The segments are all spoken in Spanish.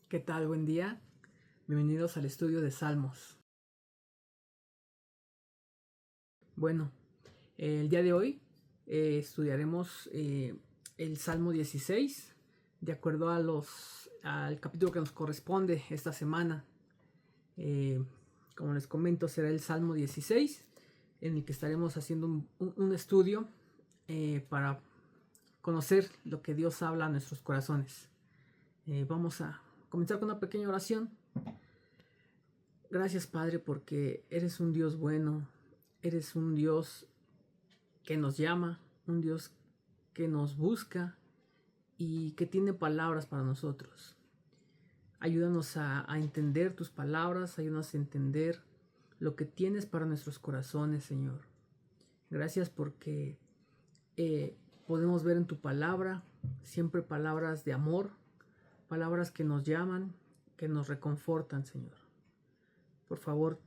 ¿Qué tal? Buen día. Bienvenidos al estudio de Salmos. Bueno, el día de hoy estudiaremos el Salmo 16, de acuerdo al capítulo que nos corresponde esta semana. Como les comento, será el Salmo 16, en el que estaremos haciendo un estudio para conocer lo que Dios habla a nuestros corazones. Vamos a comenzar con una pequeña oración. Gracias, Padre, porque eres un Dios bueno, eres un Dios que nos llama, un Dios que nos busca y que tiene palabras para nosotros. Ayúdanos a entender tus palabras, ayúdanos a entender lo que tienes para nuestros corazones, Señor. Gracias porque podemos ver en tu palabra siempre palabras de amor, palabras que nos llaman, que nos reconfortan, Señor. Por favor,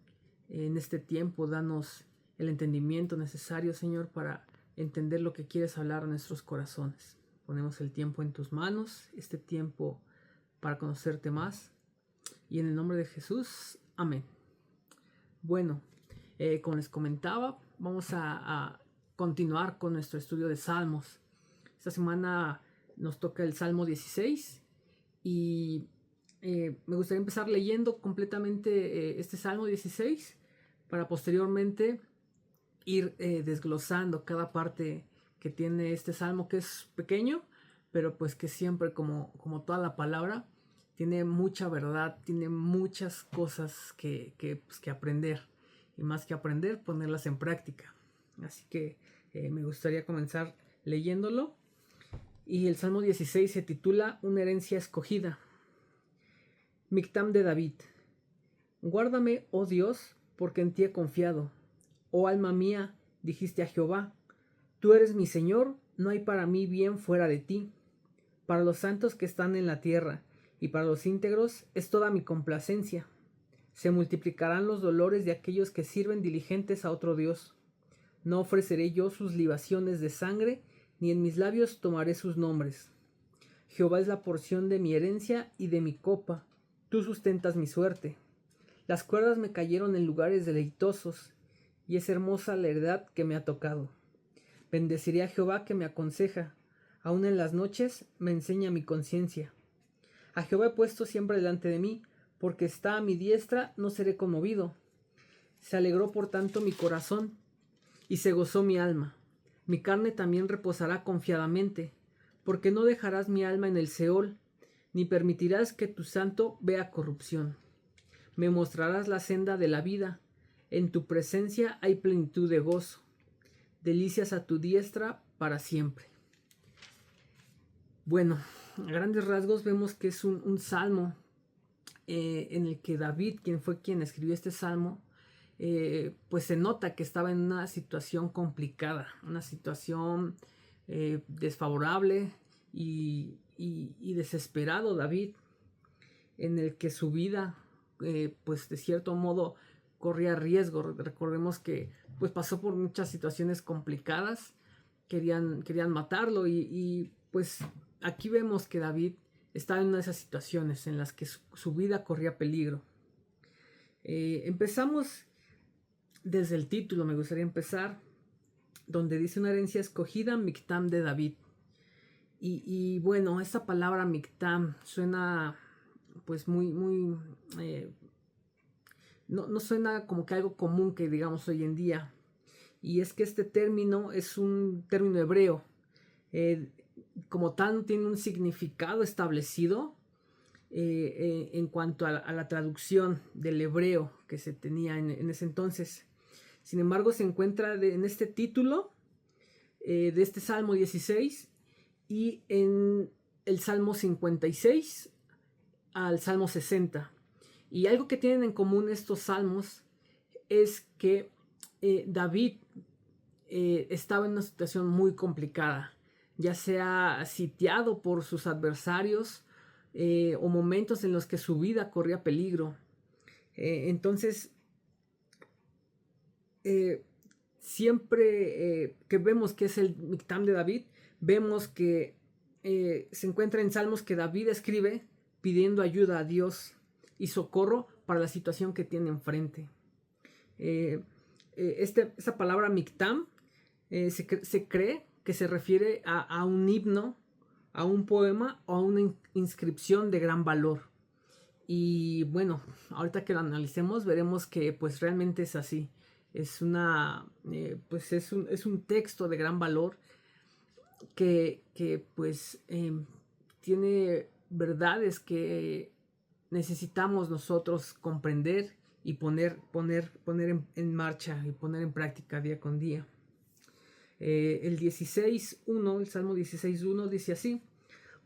en este tiempo, danos el entendimiento necesario, Señor, para entender lo que quieres hablar a nuestros corazones. Ponemos el tiempo en tus manos, este tiempo para conocerte más. Y en el nombre de Jesús, amén. Bueno, como les comentaba, vamos a continuar con nuestro estudio de Salmos. Esta semana nos toca el Salmo 16 y me gustaría empezar leyendo completamente este Salmo 16 para posteriormente ir desglosando cada parte que tiene este Salmo, que es pequeño, pero pues que siempre, como toda la palabra, tiene mucha verdad, tiene muchas cosas que aprender, y más que aprender, ponerlas en práctica. Así que me gustaría comenzar leyéndolo. Y el Salmo 16 se titula Una herencia escogida. Mictam de David. Guárdame, oh Dios, porque en ti he confiado. Oh alma mía, dijiste a Jehová, tú eres mi Señor, no hay para mí bien fuera de ti. Para los santos que están en la tierra, y para los íntegros es toda mi complacencia. Se multiplicarán los dolores de aquellos que sirven diligentes a otro Dios. No ofreceré yo sus libaciones de sangre, ni en mis labios tomaré sus nombres. Jehová es la porción de mi herencia y de mi copa. Tú sustentas mi suerte. Las cuerdas me cayeron en lugares deleitosos, y es hermosa la heredad que me ha tocado. Bendeciré a Jehová que me aconseja, aun en las noches me enseña mi conciencia. A Jehová he puesto siempre delante de mí, porque está a mi diestra, no seré conmovido. Se alegró por tanto mi corazón, y se gozó mi alma. Mi carne también reposará confiadamente, porque no dejarás mi alma en el Seol, ni permitirás que tu santo vea corrupción. Me mostrarás la senda de la vida, en tu presencia hay plenitud de gozo, delicias a tu diestra para siempre. Bueno, a grandes rasgos vemos que es un salmo en el que David, quien escribió este salmo, pues se nota que estaba en una situación complicada, una situación desfavorable y desesperado David, en el que su vida, pues de cierto modo, corría riesgo. Recordemos que pues pasó por muchas situaciones complicadas, querían matarlo y pues aquí vemos que David estaba en una de esas situaciones en las que su vida corría peligro. Empezamos desde el título, me gustaría empezar, donde dice una herencia escogida, Mictam de David. Y bueno, esta palabra Mictam suena pues muy no suena como que algo común que digamos hoy en día. Y es que este término es un término hebreo. Como tal, tiene un significado establecido en cuanto a la traducción del hebreo que se tenía en ese entonces. Sin embargo, se encuentra en este título de este Salmo 16 y en el Salmo 56 al Salmo 60. Y algo que tienen en común estos salmos es que David estaba en una situación muy complicada, ya sea sitiado por sus adversarios o momentos en los que su vida corría peligro. Entonces, siempre que vemos que es el Mictam de David, vemos que se encuentra en salmos que David escribe pidiendo ayuda a Dios y socorro para la situación que tiene enfrente. Esa palabra miktam se cree que se refiere a un himno, a un poema o a una inscripción de gran valor. Y bueno, ahorita que lo analicemos veremos que pues realmente es así. Es pues es un texto de gran valor que pues tiene verdades que necesitamos nosotros comprender y poner en marcha y poner en práctica día con día. El 16.1, el Salmo 16.1 dice así: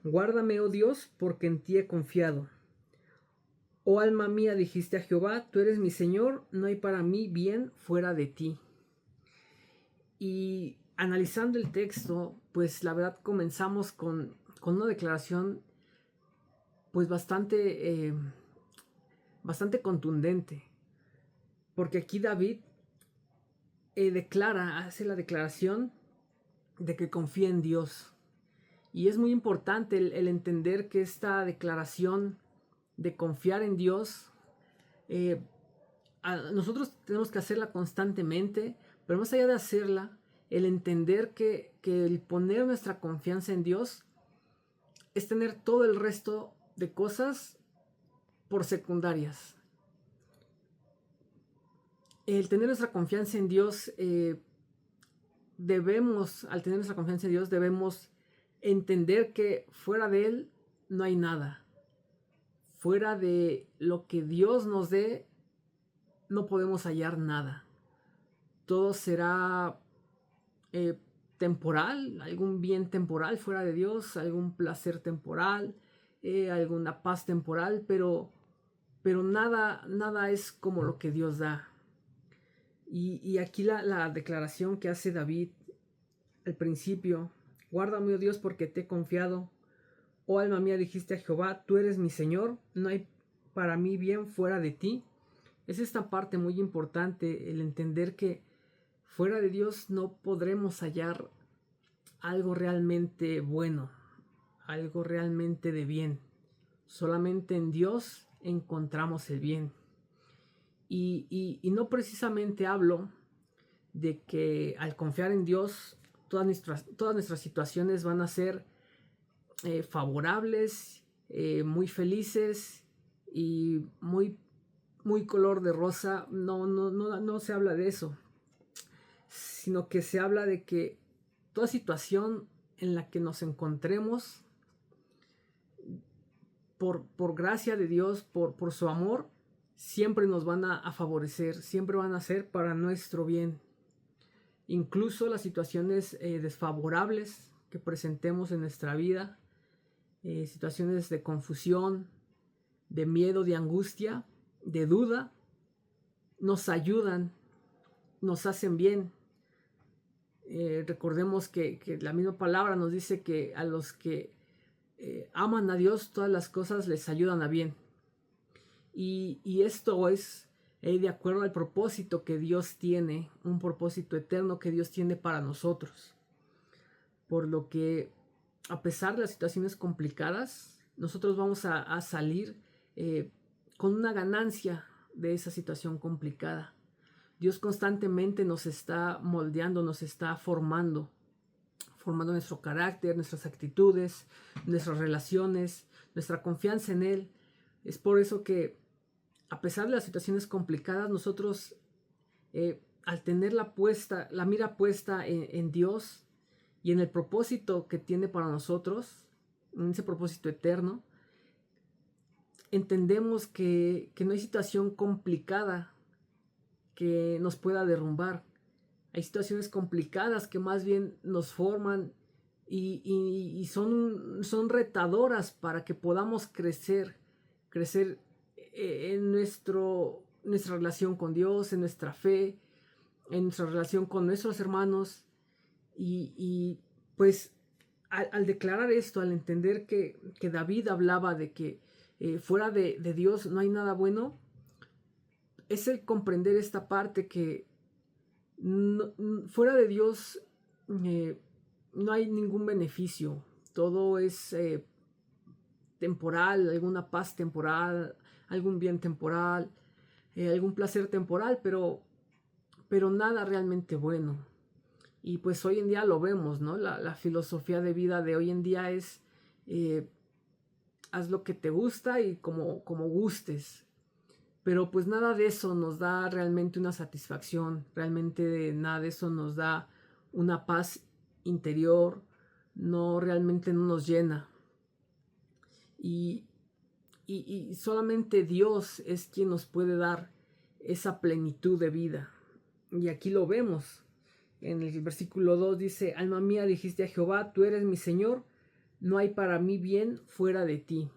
Guárdame, oh Dios, porque en ti he confiado. Oh alma mía, dijiste a Jehová, tú eres mi Señor, no hay para mí bien fuera de ti. Y analizando el texto, pues la verdad comenzamos con una declaración pues bastante contundente. Porque aquí David hace la declaración de que confía en Dios. Y es muy importante el entender que esta declaración de confiar en Dios, nosotros tenemos que hacerla constantemente, pero más allá de hacerla, el entender que el poner nuestra confianza en Dios es tener todo el resto de cosas por secundarias. El tener nuestra confianza en Dios, al tener nuestra confianza en Dios, debemos entender que fuera de Él no hay nada. Fuera de lo que Dios nos dé, no podemos hallar nada. Todo será temporal, algún bien temporal fuera de Dios, algún placer temporal, alguna paz temporal, pero nada es como lo que Dios da. Y aquí la declaración que hace David al principio: guárdame, oh Dios, porque te he confiado. Oh alma mía, dijiste a Jehová, tú eres mi Señor, no hay para mí bien fuera de ti. Es esta parte muy importante, el entender que fuera de Dios no podremos hallar algo realmente bueno, algo realmente de bien. Solamente en Dios encontramos el bien. Y no precisamente hablo de que al confiar en Dios todas nuestras situaciones van a ser favorables, muy felices y muy color de rosa. No se habla de eso, sino que se habla de que toda situación en la que nos encontremos, por gracia de Dios, por su amor, siempre nos van a favorecer, siempre van a ser para nuestro bien. Incluso las situaciones desfavorables que presentemos en nuestra vida, situaciones de confusión, de miedo, de angustia, de duda, nos ayudan, nos hacen bien. Recordemos que la misma palabra nos dice que a los que aman a Dios, todas las cosas les ayudan a bien. Y esto es de acuerdo al propósito que Dios tiene, un propósito eterno que Dios tiene para nosotros. Por lo que, a pesar de las situaciones complicadas, nosotros vamos a salir con una ganancia de esa situación complicada. Dios constantemente nos está moldeando, nos está formando nuestro carácter, nuestras actitudes, nuestras relaciones, nuestra confianza en Él. Es por eso que, a pesar de las situaciones complicadas, nosotros, al tener la mira puesta en Dios y en el propósito que tiene para nosotros, en ese propósito eterno, entendemos que no hay situación complicada que nos pueda derrumbar. Hay situaciones complicadas que más bien nos forman y son retadoras para que podamos crecer en nuestra relación con Dios, en nuestra fe, en nuestra relación con nuestros hermanos. Y pues al declarar esto, al entender que David hablaba de que fuera de Dios no hay nada bueno, es el comprender esta parte que fuera de Dios no hay ningún beneficio. Todo es temporal, alguna paz temporal, algún bien temporal, algún placer temporal, pero nada realmente bueno. Y pues hoy en día lo vemos, ¿no? La filosofía de vida de hoy en día es haz lo que te gusta y como gustes. Pero pues nada de eso nos da realmente una satisfacción, realmente nada de eso nos da una paz interior, no realmente no nos llena. Y solamente Dios es quien nos puede dar esa plenitud de vida. Y aquí lo vemos. En el versículo 2 dice, alma mía, dijiste a Jehová, tú eres mi Señor, no hay para mí bien fuera de ti.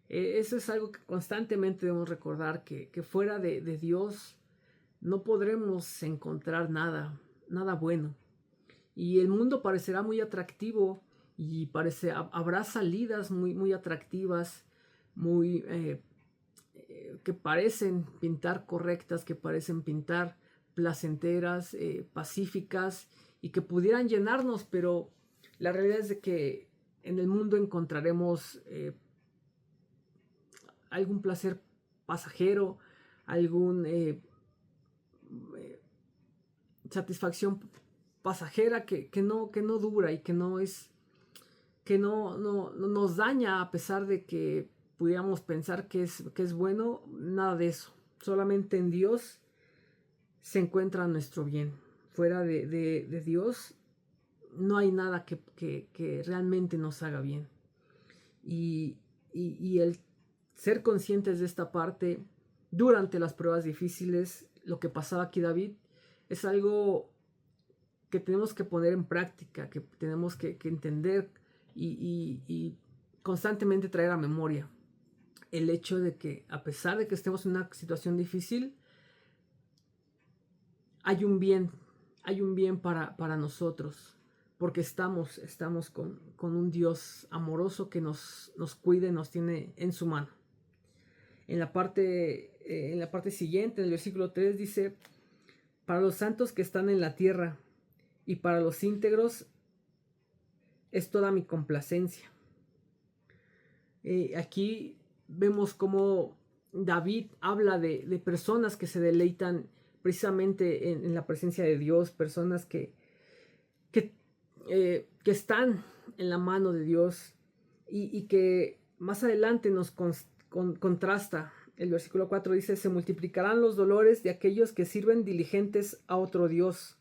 Eso es algo que constantemente debemos recordar, que fuera de Dios no podremos encontrar nada bueno. Y el mundo parecerá muy atractivo y habrá salidas muy atractivas, que parecen pintar correctas, que parecen pintar placenteras, pacíficas y que pudieran llenarnos, pero la realidad es de que en el mundo encontraremos algún placer pasajero, algún satisfacción pasajera que no dura y que no nos daña, a pesar de que pudiéramos pensar que es bueno. Nada de eso. Solamente en Dios se encuentra nuestro bien. Fuera de Dios no hay nada que realmente nos haga bien. Y el ser conscientes de esta parte durante las pruebas difíciles, lo que pasaba aquí David, es algo que tenemos que poner en práctica, que tenemos que entender y constantemente traer a memoria el hecho de que, a pesar de que estemos en una situación difícil, hay un bien para nosotros, porque estamos con un Dios amoroso que nos cuida y nos tiene en su mano. En la parte siguiente, en el versículo 3 dice, para los santos que están en la tierra y para los íntegros es toda mi complacencia. Aquí vemos cómo David habla de personas que se deleitan precisamente en la presencia de Dios, personas que están en la mano de Dios y que más adelante nos contrasta. El versículo 4 dice, se multiplicarán los dolores de aquellos que sirven diligentes a otro Dios.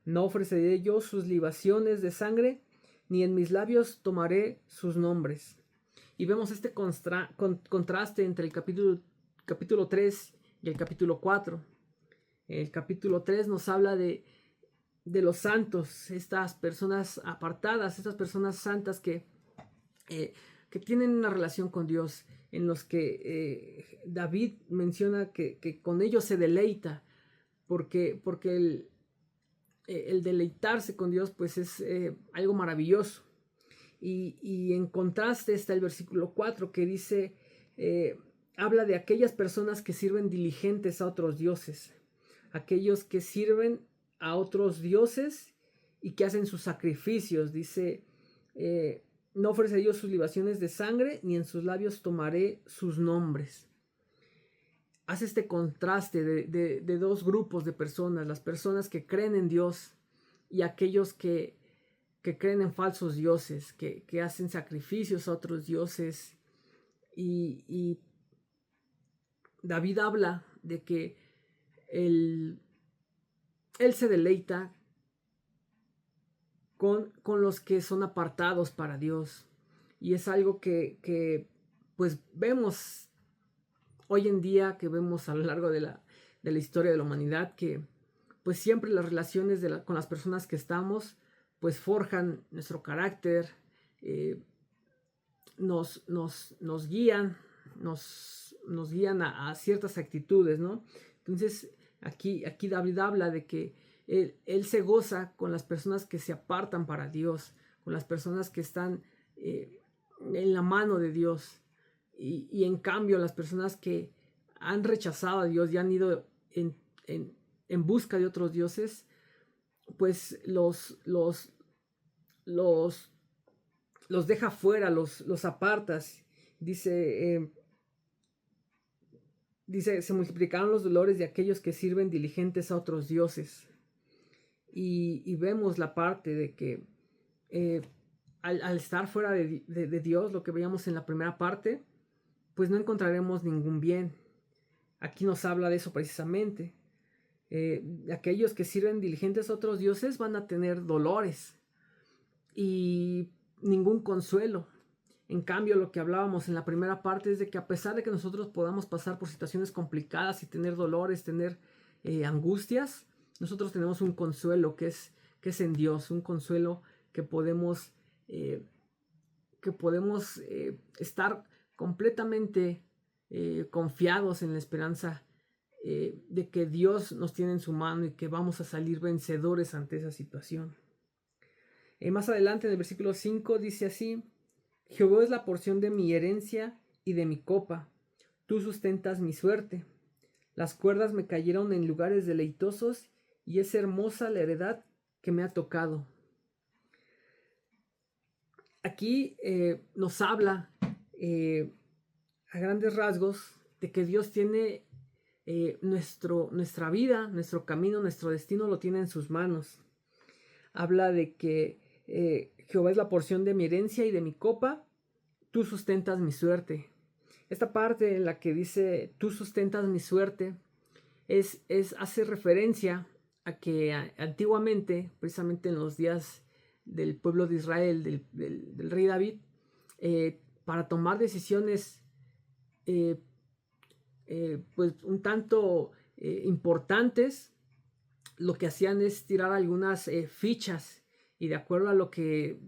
No ofreceré yo sus libaciones de sangre, ni en mis labios tomaré sus nombres. Y vemos este contraste entre el capítulo 3 y el capítulo 4. El capítulo 3 nos habla de los santos, estas personas apartadas, estas personas santas que tienen una relación con Dios, en los que David menciona que con ellos se deleita, porque el deleitarse con Dios pues es algo maravilloso. Y en contraste está el versículo 4 que dice, habla de aquellas personas que sirven diligentes a otros dioses, aquellos que sirven a otros dioses y que hacen sus sacrificios. Dice, no ofreceré yo sus libaciones de sangre, ni en sus labios tomaré sus nombres. Hace este contraste de dos grupos de personas, las personas que creen en Dios y aquellos que creen en falsos dioses, que hacen sacrificios a otros dioses. Y David habla de que él se deleita con los que son apartados para Dios. Y es algo que pues vemos hoy en día, que vemos a lo largo de la historia de la humanidad, que pues siempre las relaciones con las personas que estamos pues forjan nuestro carácter, nos guían, nos guían a ciertas actitudes, ¿no? Entonces aquí David habla de que él se goza con las personas que se apartan para Dios, con las personas que están en la mano de Dios, y en cambio las personas que han rechazado a Dios y han ido en busca de otros dioses, pues los deja fuera, los apartas, Dice, se multiplicaron los dolores de aquellos que sirven diligentes a otros dioses. Y vemos la parte de que al estar fuera de Dios, lo que veíamos en la primera parte, pues no encontraremos ningún bien. Aquí nos habla de eso precisamente. Aquellos que sirven diligentes a otros dioses van a tener dolores y ningún consuelo. En cambio, lo que hablábamos en la primera parte es de que a pesar de que nosotros podamos pasar por situaciones complicadas y tener dolores, tener angustias, nosotros tenemos un consuelo que es en Dios, un consuelo que podemos estar completamente confiados en la esperanza de que Dios nos tiene en su mano y que vamos a salir vencedores ante esa situación. Más adelante en el versículo 5 dice así: Jehová es la porción de mi herencia y de mi copa, tú sustentas mi suerte. Las cuerdas me cayeron en lugares deleitosos y es hermosa la heredad que me ha tocado. Aquí nos habla a grandes rasgos de que Dios tiene nuestra vida, nuestro camino, nuestro destino lo tiene en sus manos. Habla de que Jehová es la porción de mi herencia y de mi copa, tú sustentas mi suerte. Esta parte en la que dice tú sustentas mi suerte hace referencia a que antiguamente, precisamente en los días del pueblo de Israel, del rey David, para tomar decisiones pues un tanto importantes, lo que hacían es tirar algunas fichas y de acuerdo a lo que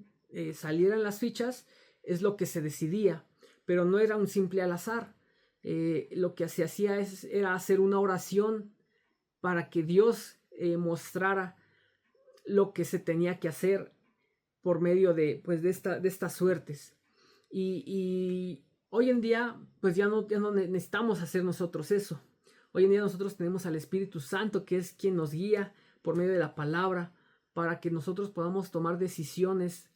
salieran las fichas es lo que se decidía, pero no era un simple al azar. Lo que se hacía era hacer una oración para que Dios mostrara lo que se tenía que hacer por medio de estas suertes. Y hoy en día pues ya no necesitamos hacer nosotros eso. Hoy en día nosotros tenemos al Espíritu Santo, que es quien nos guía por medio de la palabra para que nosotros podamos tomar decisiones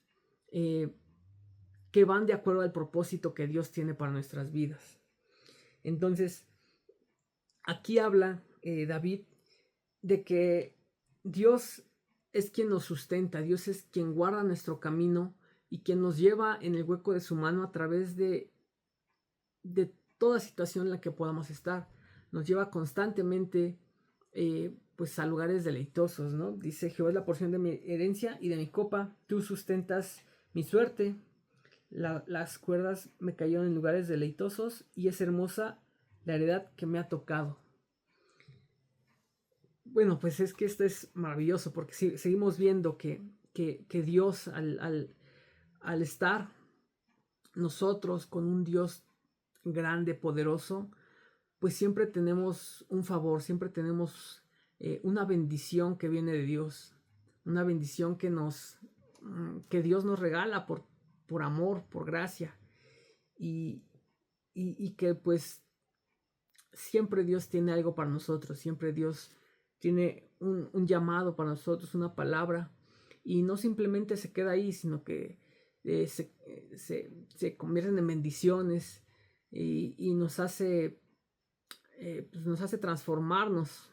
que van de acuerdo al propósito que Dios tiene para nuestras vidas. Entonces, aquí habla David de que Dios es quien nos sustenta, Dios es quien guarda nuestro camino y quien nos lleva en el hueco de su mano a través de toda situación en la que podamos estar. Nos lleva constantemente pues a lugares deleitosos, ¿no? Dice: Jehová es la porción de mi herencia y de mi copa, tú sustentas mi suerte. Las cuerdas me cayeron en lugares deleitosos y es hermosa la heredad que me ha tocado. Bueno, pues es que esto es maravilloso porque seguimos viendo que Dios al estar nosotros con un Dios grande, poderoso, pues siempre tenemos un favor, siempre tenemos una bendición que viene de Dios, una bendición que Dios nos regala por amor, por gracia, y que pues siempre Dios tiene algo para nosotros, siempre Dios tiene un llamado para nosotros, una palabra, y no simplemente se queda ahí, sino que se convierten en bendiciones y nos hace transformarnos,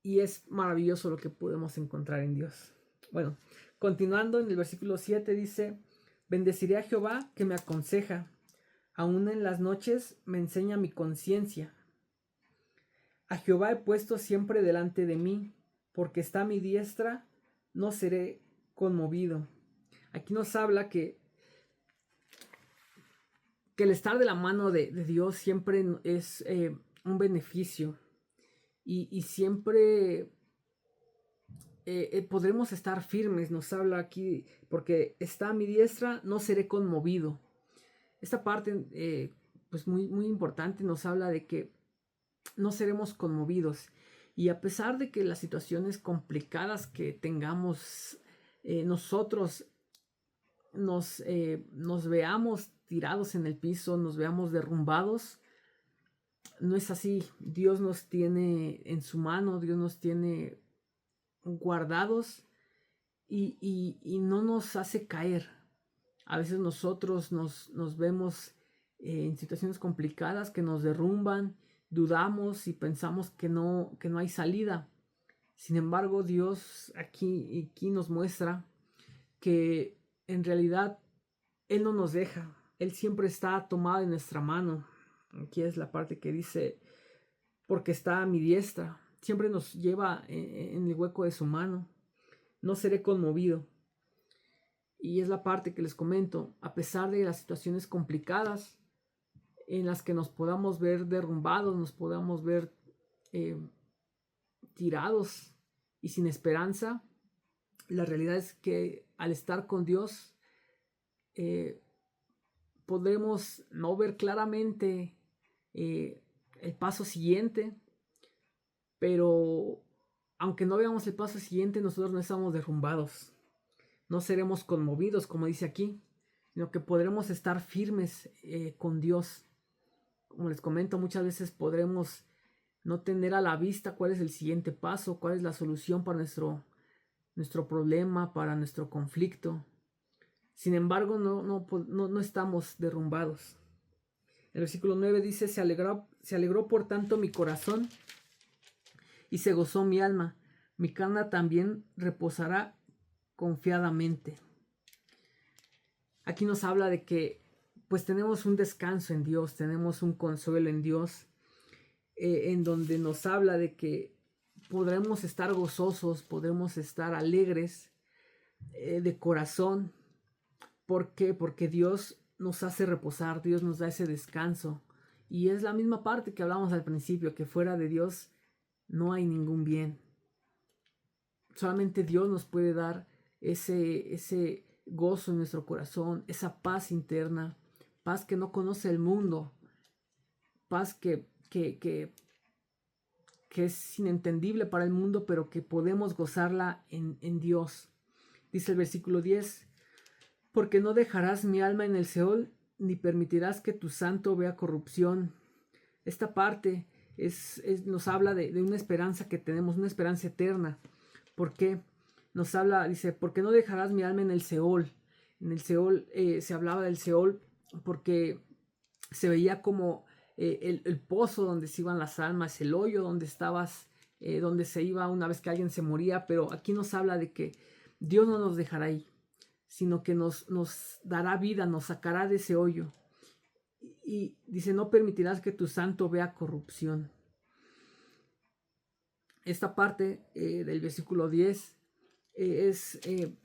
y es maravilloso lo que podemos encontrar en Dios. Bueno, continuando en el versículo 7 dice: bendeciré a Jehová que me aconseja, aún en las noches me enseña mi conciencia. A Jehová he puesto siempre delante de mí, porque está a mi diestra, no seré conmovido. Aquí nos habla que el estar de la mano de Dios siempre es un beneficio y siempre podremos estar firmes. Nos habla aquí, porque está a mi diestra, no seré conmovido. Esta parte pues muy, muy importante nos habla de que no seremos conmovidos, y a pesar de que las situaciones complicadas que tengamos, nosotros nos veamos tirados en el piso, nos veamos derrumbados, no es así. Dios nos tiene en su mano, Dios nos tiene guardados y no nos hace caer. A veces nosotros nos vemos en situaciones complicadas que nos derrumban, dudamos y pensamos que no hay salida. Sin embargo, Dios aquí nos muestra que en realidad Él no nos deja. Él siempre está tomado en nuestra mano. Aquí es la parte que dice, porque está a mi diestra. Siempre nos lleva en el hueco de su mano. No seré conmovido. Y es la parte que les comento, a pesar de las situaciones complicadas en las que nos podamos ver derrumbados, nos podamos ver tirados y sin esperanza, la realidad es que al estar con Dios podremos no ver claramente el paso siguiente, pero aunque no veamos el paso siguiente, nosotros no estamos derrumbados. No seremos conmovidos, como dice aquí, sino que podremos estar firmes con Dios. Como les comento, muchas veces podremos no tener a la vista cuál es el siguiente paso, cuál es la solución para nuestro problema, para nuestro conflicto. Sin embargo, no estamos derrumbados. El versículo 9 dice, se alegró por tanto mi corazón y se gozó mi alma. Mi carne también reposará confiadamente. Aquí nos habla de que pues tenemos un descanso en Dios, tenemos un consuelo en Dios, en donde nos habla de que podremos estar gozosos, podremos estar alegres de corazón. ¿Por qué? Porque Dios nos hace reposar, Dios nos da ese descanso. Y es la misma parte que hablamos al principio, que fuera de Dios no hay ningún bien. Solamente Dios nos puede dar ese gozo en nuestro corazón, esa paz interna, paz que no conoce el mundo, paz que es inentendible para el mundo, pero que podemos gozarla en Dios. Dice el versículo 10, porque no dejarás mi alma en el Seol, ni permitirás que tu santo vea corrupción. Esta parte nos habla de una esperanza que tenemos, una esperanza eterna. ¿Por qué? Nos habla, dice, porque no dejarás mi alma en el Seol. En el Seol se hablaba del Seol porque se veía como el pozo donde se iban las almas, el hoyo donde estabas, donde se iba una vez que alguien se moría, pero aquí nos habla de que Dios no nos dejará ahí, sino que nos dará vida, nos sacará de ese hoyo. Y dice, no permitirás que tu santo vea corrupción. Esta parte del versículo 10 es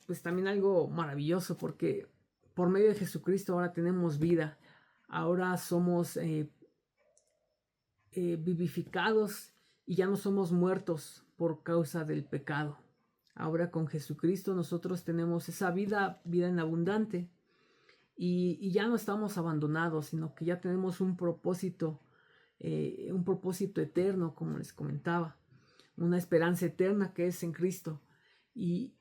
pues también algo maravilloso, porque por medio de Jesucristo ahora tenemos vida, ahora somos vivificados y ya no somos muertos por causa del pecado. Ahora con Jesucristo nosotros tenemos esa vida en abundante y ya no estamos abandonados, sino que ya tenemos un propósito eterno, como les comentaba, una esperanza eterna que es en Cristo. Y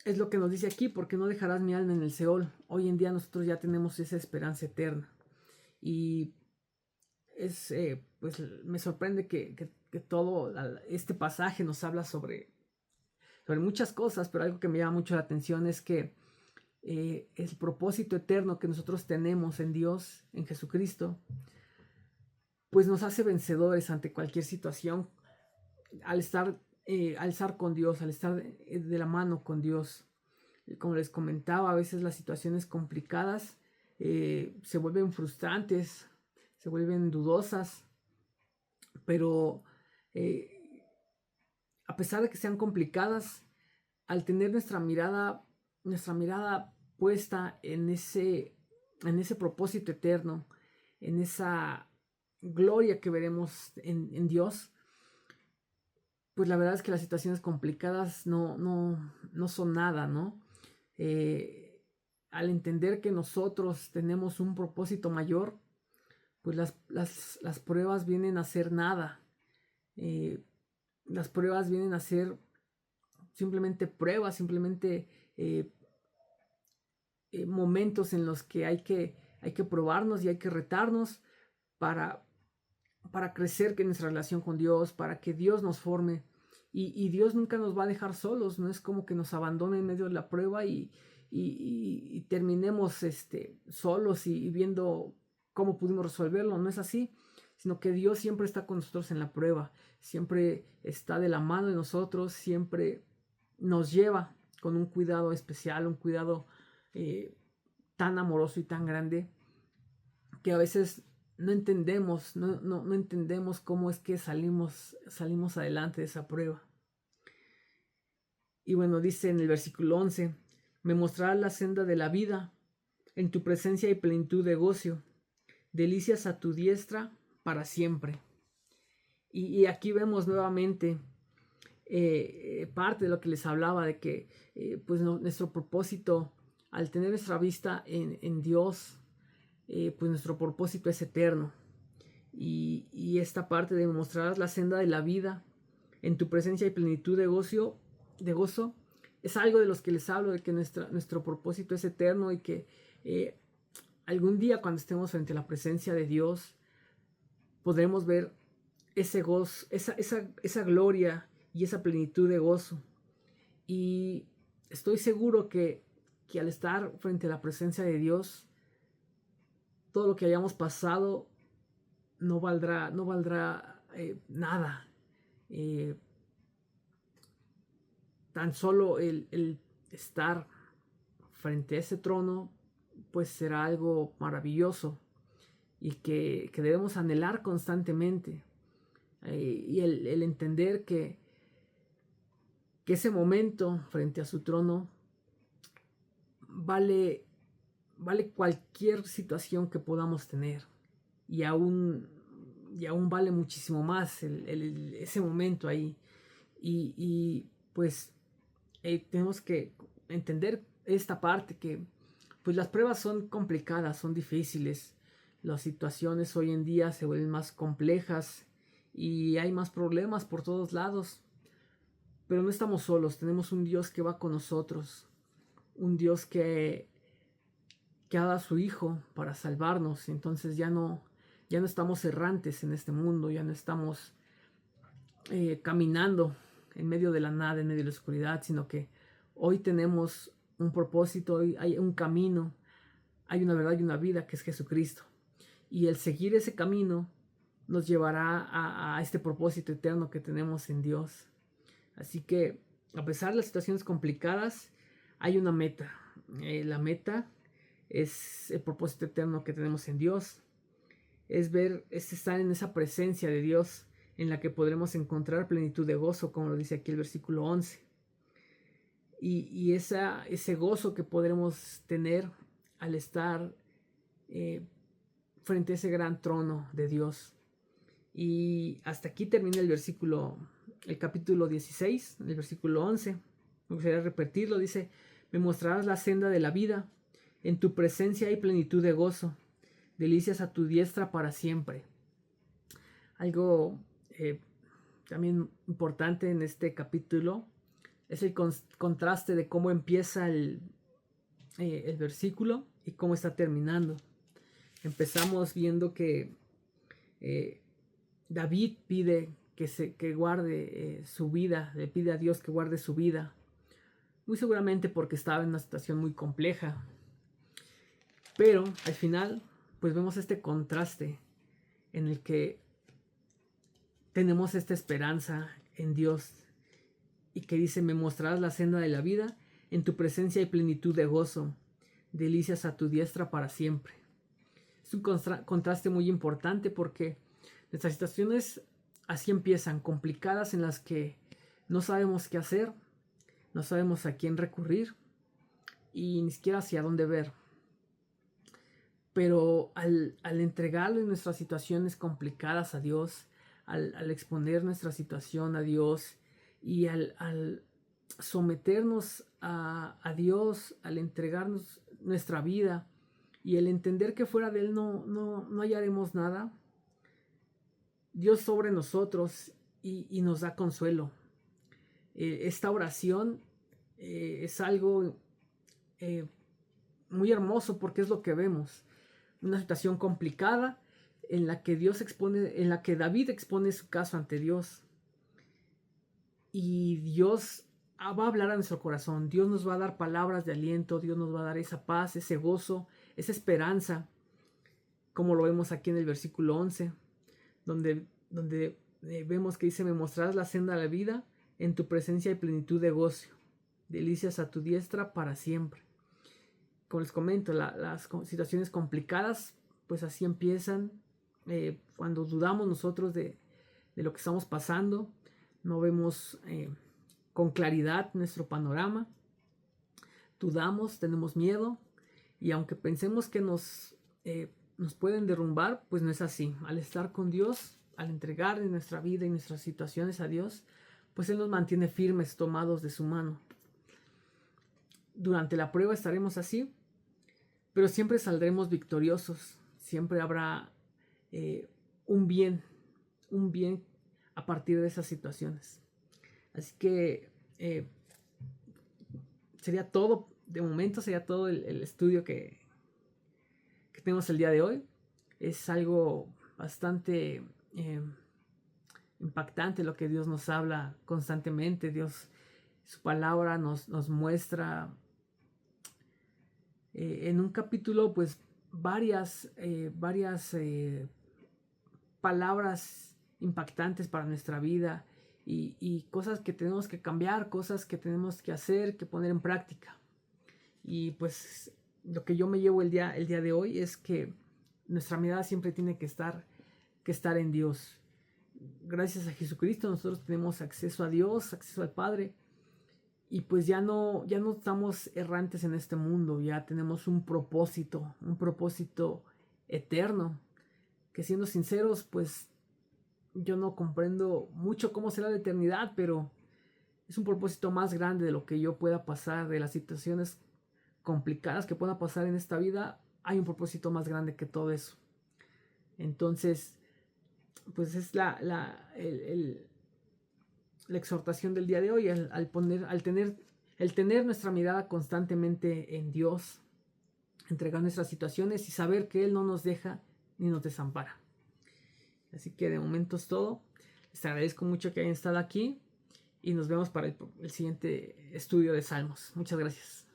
es lo que nos dice aquí, porque no dejarás mi alma en el Seol. Hoy en día nosotros ya tenemos esa esperanza eterna. Y pues me sorprende que todo este pasaje nos habla sobre muchas cosas, pero algo que me llama mucho la atención es que el propósito eterno que nosotros tenemos en Dios, en Jesucristo, pues nos hace vencedores ante cualquier situación al estar con Dios, al estar de la mano con Dios. Como les comentaba, a veces las situaciones complicadas se vuelven frustrantes, se vuelven dudosas, pero a pesar de que sean complicadas, al tener nuestra mirada puesta en ese propósito eterno, en esa gloria que veremos en Dios, pues la verdad es que las situaciones complicadas no son nada, ¿no? Al entender que nosotros tenemos un propósito mayor, pues las pruebas vienen a ser nada. Las pruebas vienen a ser simplemente pruebas, simplemente momentos en los que hay que probarnos y hay que retarnos para crecer en nuestra relación con Dios, para que Dios nos forme. Y Dios nunca nos va a dejar solos, no es como que nos abandone en medio de la prueba y y terminemos solos y viendo cómo pudimos resolverlo. No es así, sino que Dios siempre está con nosotros en la prueba, siempre está de la mano de nosotros, siempre nos lleva con un cuidado especial, un cuidado tan amoroso y tan grande que a veces no entendemos, no entendemos cómo es que salimos adelante de esa prueba. Y bueno, dice en el versículo 11, me mostrarás la senda de la vida, en tu presencia hay plenitud de gozo, delicias a tu diestra para siempre. Y aquí vemos nuevamente parte de lo que les hablaba, de que pues nuestro propósito, al tener nuestra vista en Dios, pues nuestro propósito es eterno. Y esta parte de mostrar la senda de la vida, en tu presencia hay plenitud de gozo, es algo de los que les hablo, de que nuestro propósito es eterno y que algún día cuando estemos frente a la presencia de Dios podremos ver ese gozo, esa gloria y esa plenitud de gozo. Y estoy seguro que al estar frente a la presencia de Dios, todo lo que hayamos pasado no valdrá nada. Tan solo el estar frente a ese trono, pues será algo maravilloso y que debemos anhelar constantemente. Y el entender que ese momento frente a su trono vale cualquier situación que podamos tener, y aún vale muchísimo más ese momento ahí. Y pues tenemos que entender esta parte, que pues las pruebas son complicadas, son difíciles, las situaciones hoy en día se vuelven más complejas y hay más problemas por todos lados, pero no estamos solos, tenemos un Dios que va con nosotros, un Dios que ha dado a su Hijo para salvarnos. Entonces ya no estamos errantes en este mundo, ya no estamos caminando en medio de la nada, en medio de la oscuridad, sino que hoy tenemos un propósito, hoy hay un camino, hay una verdad y una vida que es Jesucristo. Y el seguir ese camino nos llevará a este propósito eterno que tenemos en Dios. Así que a pesar de las situaciones complicadas, hay una meta. La meta es el propósito eterno que tenemos en Dios. Es estar en esa presencia de Dios en la que podremos encontrar plenitud de gozo, como lo dice aquí el versículo 11. Y ese gozo que podremos tener al estar frente a ese gran trono de Dios. Y hasta aquí termina el capítulo 16, el versículo 11. Me gustaría repetirlo, dice, me mostrarás la senda de la vida, en tu presencia hay plenitud de gozo, delicias a tu diestra para siempre. Algo también importante en este capítulo es el contraste de cómo empieza el versículo y cómo está terminando. Empezamos viendo que David pide que guarde su vida, le pide a Dios que guarde su vida, muy seguramente porque estaba en una situación muy compleja. Pero al final, pues vemos este contraste en el que tenemos esta esperanza en Dios y que dice, me mostrarás la senda de la vida, en tu presencia hay plenitud de gozo, delicias a tu diestra para siempre. Es un contraste muy importante porque nuestras situaciones así empiezan, complicadas, en las que no sabemos qué hacer, no sabemos a quién recurrir y ni siquiera hacia dónde ver. Pero al entregarle nuestras situaciones complicadas a Dios, al exponer nuestra situación a Dios y al someternos a Dios, al entregarnos nuestra vida y el entender que fuera de Él no hallaremos nada, Dios sobre nosotros y nos da consuelo. Esta oración es algo muy hermoso porque es lo que vemos. Una situación complicada en la que David expone su caso ante Dios. Y Dios va a hablar a nuestro corazón. Dios nos va a dar palabras de aliento, Dios nos va a dar esa paz, ese gozo, esa esperanza, como lo vemos aquí en el versículo 11, donde vemos que dice: me mostrarás la senda de la vida, en tu presencia hay plenitud de gozo, delicias a tu diestra para siempre. Como les comento, las situaciones complicadas, pues así empiezan. Cuando dudamos nosotros de lo que estamos pasando, no vemos con claridad nuestro panorama, dudamos, tenemos miedo, y aunque pensemos que nos pueden derrumbar, pues no es así. Al estar con Dios, al entregar nuestra vida y nuestras situaciones a Dios, pues Él nos mantiene firmes, tomados de su mano. Durante la prueba estaremos así, pero siempre saldremos victoriosos. Siempre habrá un bien a partir de esas situaciones. Así que sería todo, de momento sería todo el estudio que tenemos el día de hoy. Es algo bastante impactante lo que Dios nos habla constantemente. Dios, su palabra nos muestra en un capítulo pues varias palabras impactantes para nuestra vida, y cosas que tenemos que cambiar, cosas que tenemos que hacer, que poner en práctica. Y pues lo que yo me llevo el día de hoy es que nuestra mirada siempre tiene que estar en Dios. Gracias a Jesucristo nosotros tenemos acceso a Dios, acceso al Padre, y pues ya no estamos errantes en este mundo. Ya tenemos un propósito eterno, que, siendo sinceros, pues yo no comprendo mucho cómo será la eternidad, pero es un propósito más grande de lo que yo pueda pasar, de las situaciones complicadas que pueda pasar en esta vida. Hay un propósito más grande que todo eso. Entonces, pues es la exhortación del día de hoy, el tener nuestra mirada constantemente en Dios, entregar nuestras situaciones y saber que Él no nos deja ni nos desampara. Así que de momento es todo. Les agradezco mucho que hayan estado aquí, y nos vemos para el siguiente estudio de Salmos. Muchas gracias.